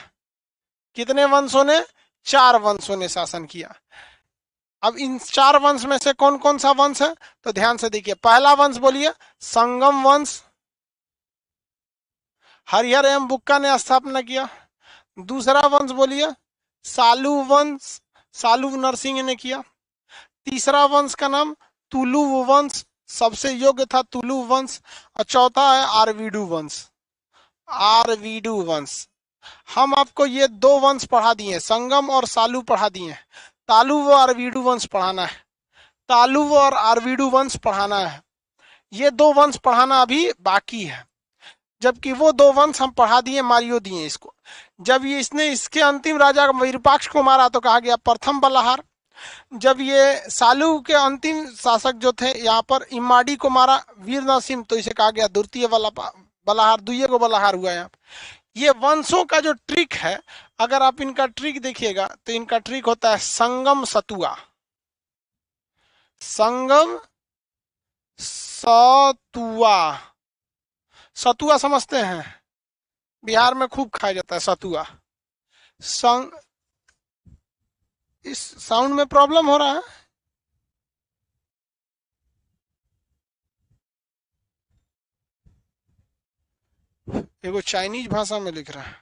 कितने वंशों ने? 4 वंशों ने शासन किया। अब इन 4 वंश में से कौन कौन सा वंश है? तो ध्यान से देखिए। पहला वंश बोलिए संगम वंश, हरिहर एवं बुक्का ने स्थापना किया। दूसरा वंश बोलिए सालू वंश, सालू नरसिंह ने किया। तीसरा वंश का नाम तुलु वंश, सबसे योग्य था तुलु वंश। और चौथा है आरवीडू वंश। आरवीडू वंश। हम आपको ये 2 वंश पढ़ा दिए, संगम और सालू पढ़ा दिए। तालु व आरवीडू वंश पढ़ाना है। तालु और आरवीडू वंश पढ़ाना है। ये 2 वंश पढ़ाना अभी बाकी है, जबकि वो 2 वंश हम पढ़ा दिए, मारियो दिए इसको। जब ये इसने इसके अंतिम राजा विरूपाक्ष को मारा तो कहा गया प्रथम बलाहार। जब ये सालू के अंतिम शासक जो थे यहाँ पर इम्माडी को मारा वीर नरसिंह, तो इसे कहा गया द्वितीय बलाहार। दुइये को बलाहार हुआ यहाँ। ये वंशों का जो ट्रिक है, अगर आप इनका ट्रिक देखिएगा तो इनका ट्रिक होता है संगम सतुआ। संगम सतुआ। सतुआ समझते हैं? बिहार में खूब खाया जाता है सतुआ। संग इस साउंड में प्रॉब्लम हो रहा है? एगो चाइनीज भाषा में लिख रहा है।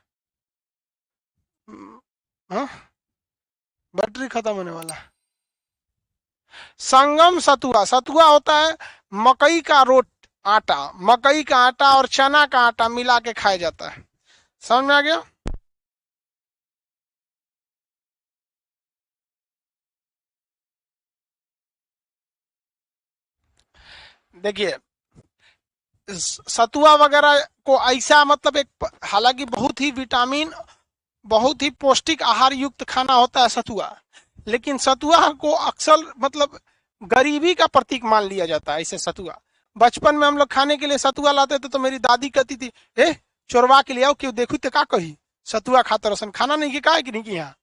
हाँ, बैटरी खत्म होने वाला है। संगम सतुआ, सतुआ होता है मकई का आटा, मकई का आटा और चना का आटा मिला के खाया जाता है। समझ में आ गया? देखिए सतुआ वगैरह को ऐसा मतलब एक, हालांकि बहुत ही विटामिन, बहुत ही पौष्टिक आहार युक्त खाना होता है सतुआ, लेकिन सतुआ को अक्सर मतलब गरीबी का प्रतीक मान लिया जाता है। ऐसे सतुआ बचपन में हम लोग खाने के लिए सतुआ लाते थे तो मेरी दादी कहती थी, ए चोरवा के ले आओ, क्यों देखू तो का कही सतुआ खाता रसन, खाना नहीं कि का कि नहीं कि यहाँ।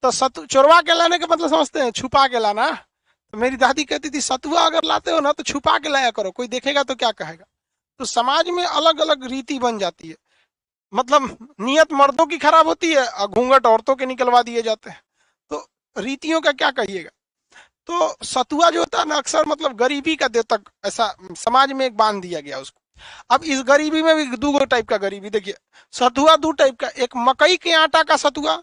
तो सतु चोरवा के लाने का मतलब समझते हैं, छुपा के लाना। तो मेरी दादी कहती थी सतुआ अगर लाते हो ना तो छुपा के लाया करो, कोई देखेगा तो क्या कहेगा। तो समाज में अलग अलग रीति बन जाती है, मतलब नियत मर्दों की खराब होती है और घूंघट औरतों के निकलवा दिए जाते हैं। तो रीतियों का क्या कहिएगा। तो सतुआ जो होता है ना अक्सर मतलब गरीबी का द्योतक, ऐसा समाज में एक बांध दिया गया उसको। अब इस गरीबी में भी दो टाइप का गरीबी, देखिए सतुआ दो टाइप का, एक मकई के आटा का सतुआ,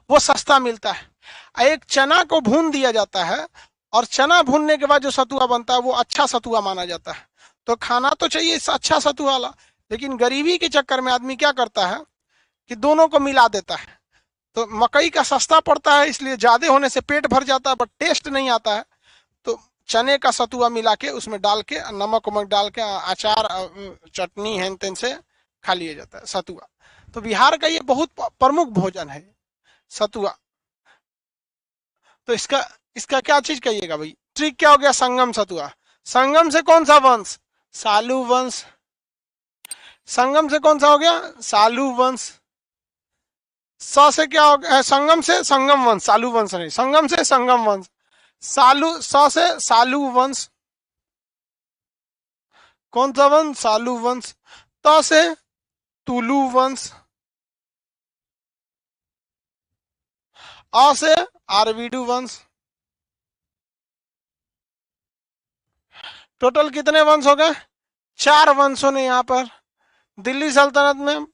वो सस्ता मिलता है। एक चना को भून दिया जाता है और चना भूनने के बाद जो सतुआ बनता है वो अच्छा सतुआ माना जाता है। तो खाना तो चाहिए अच्छा सतुआ वाला, लेकिन गरीबी के चक्कर में आदमी क्या करता है कि दोनों को मिला देता है। तो मकई का सस्ता पड़ता है इसलिए ज्यादा होने से पेट भर जाता है बट टेस्ट नहीं आता है। तो चने का सतुआ मिला के उसमें डाल के नमक वमक डाल के अचार चटनी हेन तेन से खा लिया जाता है सतुआ। तो बिहार का ये बहुत प्रमुख भोजन है सतुआ। तो इसका इसका क्या चीज कहिएगा भाई, ट्रिक क्या हो गया, संगम सतुआ। संगम से कौन सा वंश, सालू वंश। संगम से कौन सा हो गया, सालू वंश। स से क्या हो गया, संगम से संगम वंश, सालू वंश नहीं, संगम से संगम वंश। सालू, स से सालू वंश, कौन सा वंश, सालू वंश। त से तुलु वंश। अ से आरवीडू वंश। टोटल कितने वंश हो गए, 4 वंशों ने यहाँ पर। दिल्ली सल्तनत में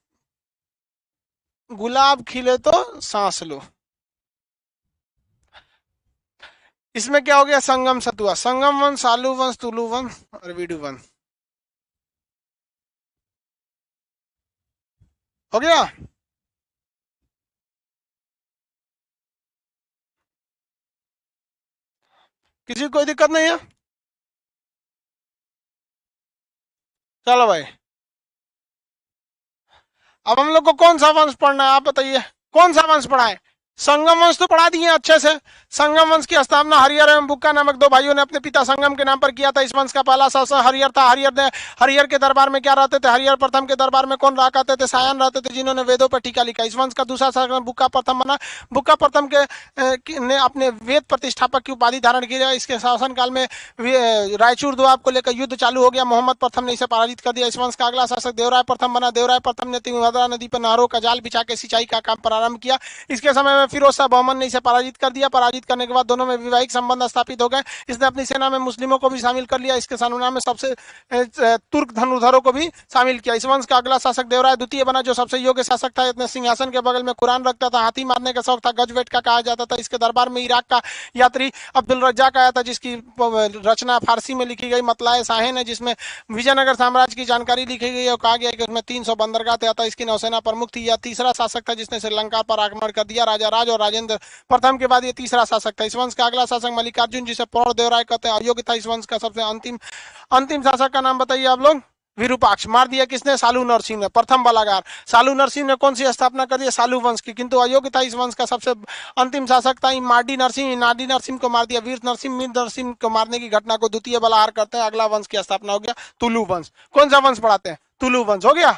गुलाब खिले तो सांस लो, इसमें क्या हो गया, संगम सतुआ, संगम वंश, सालू वंश, तुलु वंश और वीडू वंश हो गया। किसी को कोई दिक्कत नहीं है, चलो भाई। अब हम लोग को कौन सा वंश पढ़ना है आप बताइए, कौन सा वंश पढ़ा है। संगम वंश तो पढ़ा दिए अच्छे से। संगम वंश की स्थापना हरिहर एवं बुक्का नामक 2 भाइयों ने अपने पिता संगम के नाम पर किया था। इस वंश का पहला शासक हरिहर था। हरिहर के दरबार में क्या रहते थे, हरिहर प्रथम के दरबार में कौन रहा करते थे, सायन रहते थे जिन्होंने वेदों पर टीका लिखा। इस वंश का दूसरा शासक बुक्का प्रथम बना। बुक्का प्रथम ने अपने वेद प्रतिष्ठापक की उपाधि धारण की। इसके शासनकाल में रायचूर दोआब को लेकर युद्ध चालू हो गया। मोहम्मद प्रथम ने इसे पराजित कर दिया। इस वंश का अगला शासक देवराय प्रथम बना। देवराय प्रथम ने तुंगभद्रा नदी पर नहरों का जाल बिछा के सिंचाई का काम प्रारंभ किया। इसके समय में फिरोज शाह बहमन ने इसे पराजित कर दिया। पराजित करने के बाद दोनों में वैवाहिक संबंध स्थापित हो गए। इसने अपनी सेना में मुस्लिमों को भी शामिल कर लिया। इसके सानुना में सबसे तुर्क धनुर्धरों को भी शामिल किया। इस वंश का अगला शासक देवराय द्वितीय बना, जो सबसे योग्य शासक था। इतने सिंहासन के बगल में कुरान रखता था, हाथी मारने का शौक था, गजवेट का कहा जाता था। इसके दरबार में इराक का यात्री अब्दुल रज्जाक आया था, जिसकी रचना फारसी में लिखी गई मतलाए साहिन है, जिसमें विजयनगर साम्राज्य की जानकारी लिखी गई और कहा गया कि उसमें 300 बंदरगाह थे। अतः इसकी नौसेना प्रमुख थी। यह तीसरा शासक था जिसने श्रीलंका पर आक्रमण कर दिया। राजा राज और राजेंद्र प्रथम के बाद ये तीसरा शासक था। इस वंश का अगला शासक मल्लिकार्जुन, जिसे पौड़ देवराय कहते हैं, अयोग्य था। इस वंश का सबसे अंतिम अंतिम शासक का नाम बताइए आप लोग। विरूपाक्ष। मार दिया किसने, सालू नरसिंह ने, प्रथम बलागार। सालू नरसिंह ने कौन सी स्थापना कर दी, सालू वंश की, किंतु अयोग्य था। इस वंश का सबसे अंतिम शासक था माडी नरसिंह। नाडी नरसिंह को मार दिया। वीर नरसिंह, मीर नरसिंह को मारने की घटना को द्वितीय बलाहार करते हैं। अगला वंश की स्थापना हो गया तुलु वंश। कौन सा वंश पढ़ाते हैं, तुलु वंश। हो गया,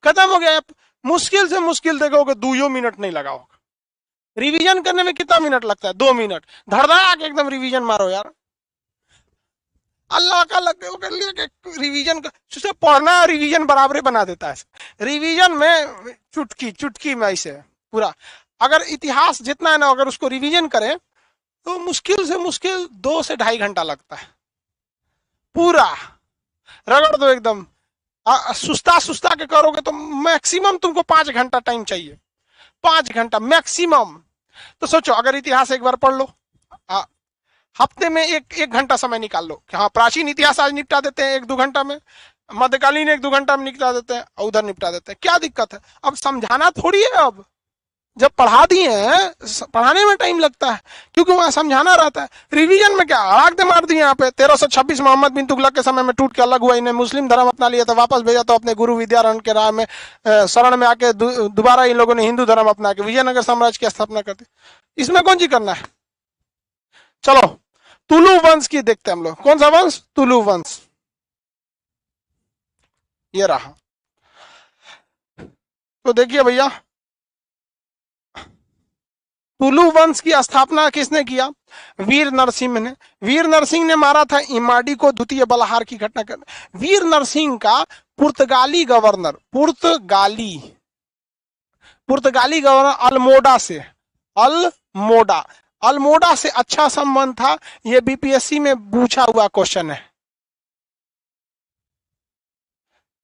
खत्म हो गया। मुश्किल से मुश्किल देखोगे 2 मिनट नहीं लगा होगा। रिवीजन करने में कितना मिनट लगता है, 2 मिनट। धड़धड़ा के एकदम रिवीजन मारो यार। अल्लाह का लग कर लिया कि रिवीजन का पढ़ना रिवीजन बराबर बना देता है। रिवीजन में चुटकी चुटकी में ऐसे पूरा, अगर इतिहास जितना है ना अगर उसको रिवीजन करें तो मुश्किल से मुश्किल 2 से 2.5 घंटा लगता है। पूरा रगड़ दो एकदम। सुस्ता सुस्ता के करोगे तो मैक्सिमम तुमको 5 घंटा टाइम चाहिए, 5 घंटा मैक्सिमम। तो सोचो अगर इतिहास एक बार पढ़ लो, हफ्ते में एक घंटा समय निकाल लो कि हाँ प्राचीन इतिहास आज निपटा देते हैं 1-2 घंटा में, मध्यकालीन 1-2 घंटा में निपटा देते हैं और उधर निपटा देते हैं, क्या दिक्कत है? अब समझाना थोड़ी है, अब जब पढ़ा दिए हैं पढ़ाने में टाइम लगता है क्योंकि वहां समझाना रहता है। रिवीजन में क्या आग दे मार दिए यहाँ पे। 1326 मोहम्मद बिन तुगलक के समय में टूट के अलग हुआ, इन्हें मुस्लिम धर्म अपना लिया तो वापस भेजा, तो अपने गुरु विद्यारण के राह में शरण में आके दोबारा इन लोगों ने हिंदू धर्म अपना के विजयनगर साम्राज्य की स्थापना कर दी। इसमें कौन सी करना है? चलो तुलु वंश की देखते हैं हम लोग। कौन सा वंश? तुलु वंश। ये रहा। तो देखिए भैया, तुलु वंश की स्थापना किसने किया? वीर नरसिंह ने। वीर नरसिंह ने मारा था इमाडी को द्वितीय बलहार की घटना कर। वीर नरसिंह का पुर्तगाली गवर्नर अल्मोड़ा से अच्छा संबंध था। यह बीपीएससी में पूछा हुआ क्वेश्चन है।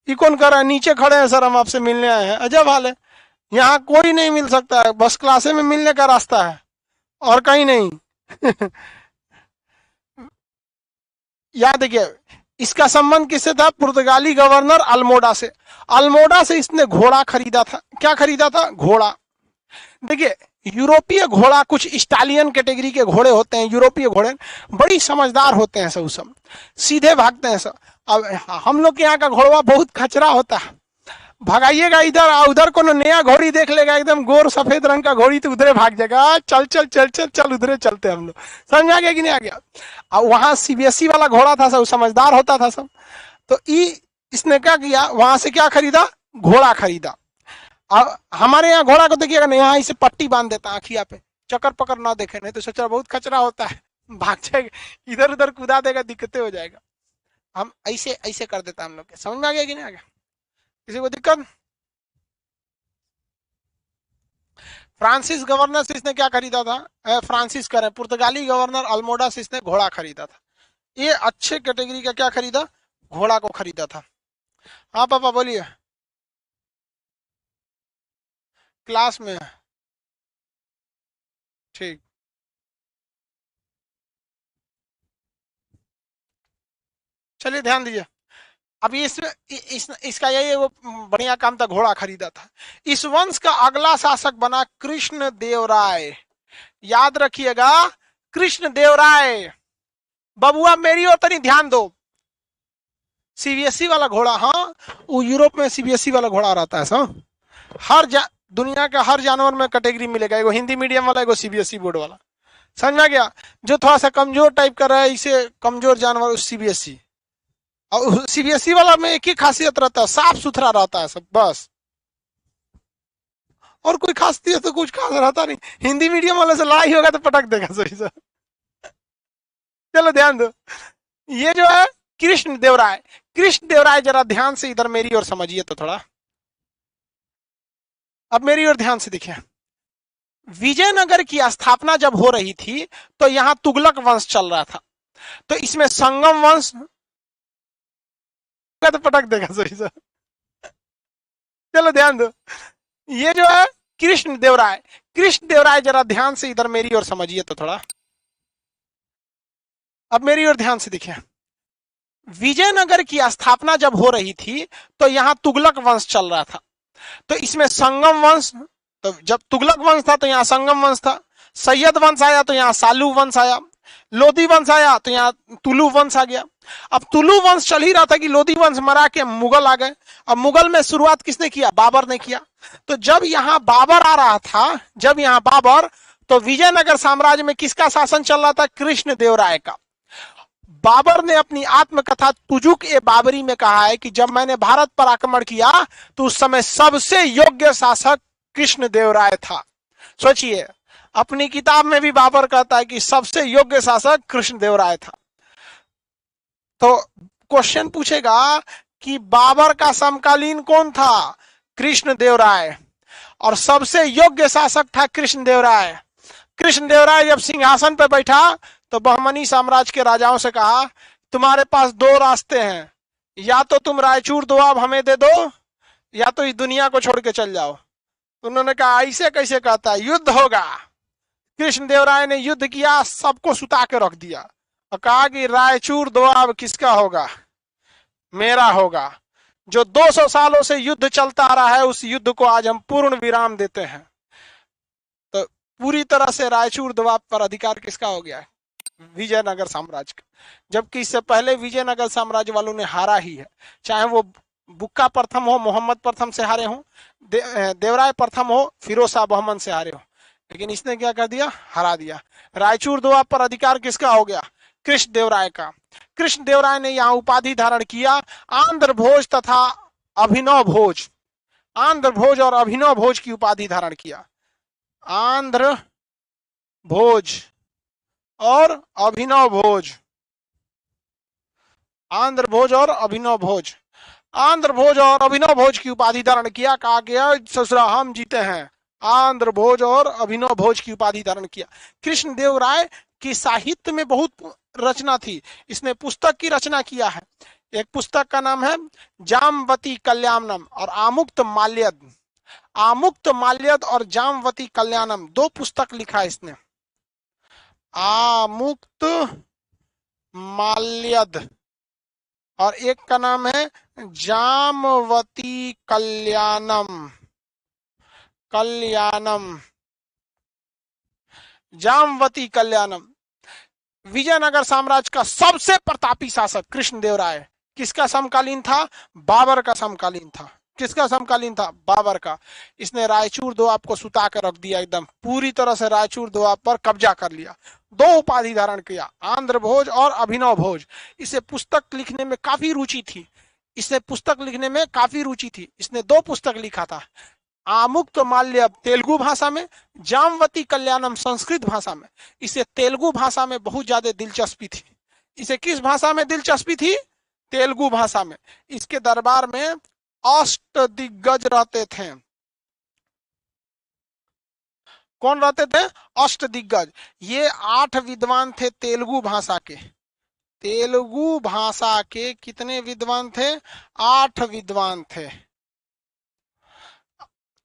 ये कौन कर रहा है? नीचे खड़े हैं सर, हम आपसे मिलने आए हैं। अजब हाल है, यहाँ कोई नहीं मिल सकता है, बस क्लासे में मिलने का रास्ता है और कहीं नहीं। याद देखिए, इसका संबंध किससे था? पुर्तगाली गवर्नर अल्मोड़ा से। अल्मोड़ा से इसने घोड़ा खरीदा था। क्या खरीदा था? घोड़ा। देखिए, यूरोपीय घोड़ा कुछ स्टालियन कैटेगरी के घोड़े होते हैं। यूरोपीय घोड़े बड़ी समझदार होते हैं, सब सीधे भागते हैं सब। अब हम लोग के यहाँ का घोड़ा बहुत खचरा होता है, भगाइएगा इधर उधर को नया घोड़ी देख लेगा एकदम गोर सफेद रंग का घोड़ी, तो उधरे भाग जाएगा। चल चल चल चल चल उधरे चलते हम लोग। समझ आ गया कि नहीं आ गया? और वहां सीबीएसई वाला घोड़ा था सब, समझदार होता था सब। तो इसने क्या किया, वहां से क्या खरीदा? घोड़ा खरीदा। हमारे यहाँ घोड़ा को देखिएगा ना, यहाँ इसे पट्टी बांध देता आखिया पे, चक्कर पकड़ ना देखे, नहीं तो सोचा बहुत खचरा होता है, भाग जाएगा, इधर उधर कूदा देगा, दिक्कतें हो जाएगा। हम ऐसे ऐसे कर देता हम लोग के। समझ में आ गया कि नहीं आ गया? किसी को दिक्कत? फ्रांसिस गवर्नर से इसने क्या खरीदा था? फ्रांसिस करें, पुर्तगाली गवर्नर अल्मोड़ा से इसने घोड़ा खरीदा था। ये अच्छे कैटेगरी का क्या खरीदा? घोड़ा को खरीदा था। हाँ पापा बोलिए। क्लास में? ठीक। चलिए ध्यान दीजिए। अब इसका यही वो बढ़िया काम था, घोड़ा खरीदा था। इस वंश का अगला शासक बना कृष्ण देव राय। याद रखिएगा, कृष्ण देव राय। बबुआ मेरी ओर तनी ध्यान दो। सीबीएसई वाला घोड़ा, हाँ वो यूरोप में सीबीएसई वाला घोड़ा रहता है सब। दुनिया का हर जानवर में कैटेगरी मिलेगा, एगो हिंदी मीडियम वाला, एगो सीबीएसई बोर्ड वाला। समझ में आ गया? जो थोड़ा सा कमजोर टाइप का रहा है, इसे कमजोर जानवर सीबीएसई। और सीबीएसई वाला में एक ही खासियत रहता है, साफ सुथरा रहता है सब, बस। और कोई खासियत तो कुछ खास रहता नहीं। हिंदी मीडियम वाले से लड़ाई होगा तो पटक देगा सही से। चलो ध्यान दो, ये जो है कृष्ण देवराय। कृष्ण देवराय जरा ध्यान से इधर मेरी ओर समझिए तो थोड़ा। अब मेरी ओर ध्यान से देखिए। विजयनगर की स्थापना जब हो रही थी तो यहां तुगलक वंश चल रहा था, तो इसमें संगम वंश तो पटक देगा सही से। चलो ध्यान दो, ये जो है कृष्ण देवराय। कृष्ण देवराय जरा ध्यान से इधर मेरी ओर समझिए तो थोड़ा। अब मेरी ओर ध्यान से देखिए। विजयनगर की स्थापना जब हो रही थी तो यहां तुगलक वंश चल रहा था, तो इसमें संगम वंश, तो जब तुगलक वंश था तो यहाँ संगम वंश था। सैयद वंश आया तो यहाँ सालू वंश आया। लोधी वंश आया तो यहाँ तुलु वंश आ गया। अब तुलु वंश चल ही रहा था कि लोधी वंश मरा के मुगल आ गए। अब मुगल में शुरुआत किसने किया? बाबर ने किया। तो जब यहाँ बाबर आ रहा था, जब यहाँ बाबर, तो विजयनगर साम्राज्य में किसका शासन चल रहा था? कृष्ण देव राय का। बाबर ने अपनी आत्मकथा तुजुक ए बाबरी में कहा है कि जब मैंने भारत पर आक्रमण किया तो उस समय सबसे योग्य शासक कृष्ण देव राय था। सोचिए, अपनी किताब में भी बाबर कहता है कि सबसे योग्य शासक कृष्ण देव राय था। तो क्वेश्चन पूछेगा कि बाबर का समकालीन कौन था? कृष्ण देव राय। और सबसे योग्य शासक था कृष्ण देव राय। कृष्ण देव राय जब सिंहासन पर बैठा तो बहमनी साम्राज्य के राजाओं से कहा, तुम्हारे पास दो रास्ते हैं, या तो तुम रायचूर दोआब हमें दे दो, या तो इस दुनिया को छोड़ के चल जाओ। उन्होंने कहा ऐसे कैसे कहता है, युद्ध होगा। कृष्णदेवराय ने युद्ध किया, सबको सुता के रख दिया और कहा कि रायचूर दोआब किसका होगा? मेरा होगा। जो 200 सालों से युद्ध चलता आ रहा है, उस युद्ध को आज हम पूर्ण विराम देते हैं। तो पूरी तरह से रायचूर दोआब पर अधिकार किसका हो गया है? विजयनगर साम्राज्य का। जबकि इससे पहले विजयनगर साम्राज्य वालों ने हारा ही है, चाहे वो बुक्का प्रथम हो, मोहम्मद प्रथम से हारे हो, देवराय प्रथम हो, फिरोज शाह बहमन से हारे हो, लेकिन इसने क्या कर दिया? हरा दिया। रायचूर दोआब पर अधिकार किसका हो गया? कृष्णदेवराय का। कृष्णदेवराय ने यहाँ उपाधि धारण किया आंध्र भोज तथा अभिनव भोज। आंध्र भोज और अभिनव भोज की उपाधि धारण किया। आंध्र भोज और अभिनव भोज। आंध्र भोज और अभिनव भोज। आंध्र भोज और अभिनव भोज की उपाधि धारण किया। कहा गया ससुरा हम जीते हैं। आंध्र भोज और अभिनव भोज की उपाधि धारण किया। कृष्णदेवराय की साहित्य में बहुत रचना थी। इसने पुस्तक की रचना किया है। एक पुस्तक का नाम है जामवती कल्याणम और आमुक्त माल्यद। आमुक्त माल्यद और जामवती कल्याणम, दो पुस्तक लिखा है इसने। आमुक्त माल्यद और एक का नाम है जामवती कल्याणम। कल्याणम, जामवती कल्याणम। विजयनगर साम्राज्य का सबसे प्रतापी शासक कृष्णदेवराय किसका समकालीन था? बाबर का समकालीन था। किसका समकालीन था? बाबर का। इसने रायचूर दोआब को सुता कर रख दिया, एकदम पूरी तरह से रायचूर दोआब पर कब्जा कर लिया। दो उपाधि धारण किया, आंध्र भोज और अभिनव भोज। इसे पुस्तक लिखने में काफी रुचि थी। इसने दो पुस्तक लिखा था, आमुक्त माल्यद तेलुगु भाषा में, जामवती कल्याणम संस्कृत भाषा में। इसे तेलुगु भाषा में बहुत ज्यादा दिलचस्पी थी। इसे किस भाषा में दिलचस्पी थी? तेलुगु भाषा में। इसके दरबार में अष्टदिग्गज रहते थे। कौन रहते थे? अष्टदिग्गज। ये 8 विद्वान थे तेलुगु भाषा के। तेलुगु भाषा के कितने विद्वान थे? 8 विद्वान थे।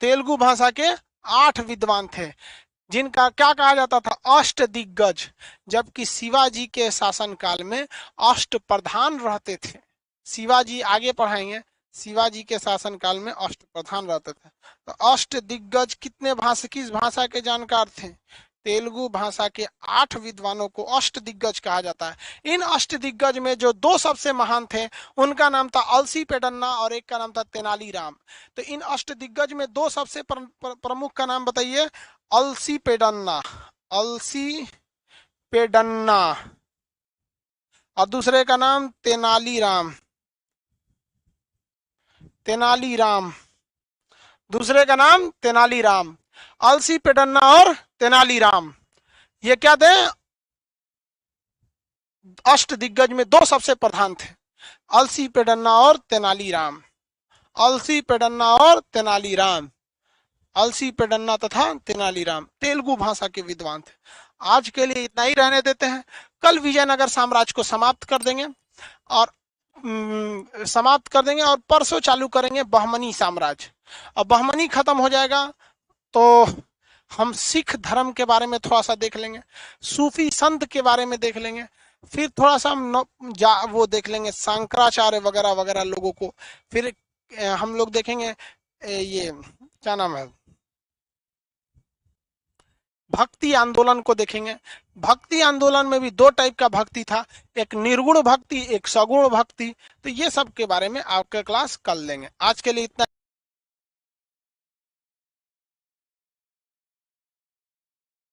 तेलुगु भाषा के 8 विद्वान थे, जिनका क्या कहा जाता था? अष्टदिग्गज। जबकि शिवाजी के शासनकाल में अष्ट प्रधान रहते थे। शिवाजी आगे पढ़ाएंगे, शिवाजी के शासनकाल में अष्ट प्रधान रहते थे। तो अष्टदिग्गज कितने भाषा, किस भाषा के जानकार थे? तेलुगु भाषा के 8 विद्वानों को अष्टदिग्गज कहा जाता है। इन अष्टदिग्गज में जो 2 सबसे महान थे, उनका नाम था अलसी पेडन्ना और एक का नाम था तेनालीराम। तो इन अष्टदिग्गज में 2 सबसे प्रमुख का नाम बताइए। अलसी पेडन्ना, अलसी पेडन्ना, और दूसरे का नाम तेनालीराम। तेनालीराम, दूसरे का नाम तेनालीराम। अलसी पेडन्ना और तेनालीराम, ये क्या थे? अष्टदिग्गज में 2 सबसे प्रधान थे, अलसी पेडन्ना और तेनालीराम। अलसी पेडन्ना और तेनालीराम, अलसी पेडन्ना तथा तेनालीराम तेलुगु भाषा के विद्वान थे। आज के लिए इतना ही रहने देते हैं। कल विजयनगर साम्राज्य को समाप्त कर देंगे और परसों चालू करेंगे बहमनी साम्राज्य। और बहमनी खत्म हो जाएगा तो हम सिख धर्म के बारे में थोड़ा सा देख लेंगे, सूफी संत के बारे में देख लेंगे, फिर थोड़ा सा हम वो देख लेंगे शंकराचार्य वगैरह वगैरह लोगों को। फिर हम लोग देखेंगे ये क्या नाम है, भक्ति आंदोलन को देखेंगे। भक्ति आंदोलन में भी 2 टाइप का भक्ति था, एक निर्गुण भक्ति, एक सगुण भक्ति। तो ये सब के बारे में आपके क्लास कर लेंगे। आज के लिए इतना।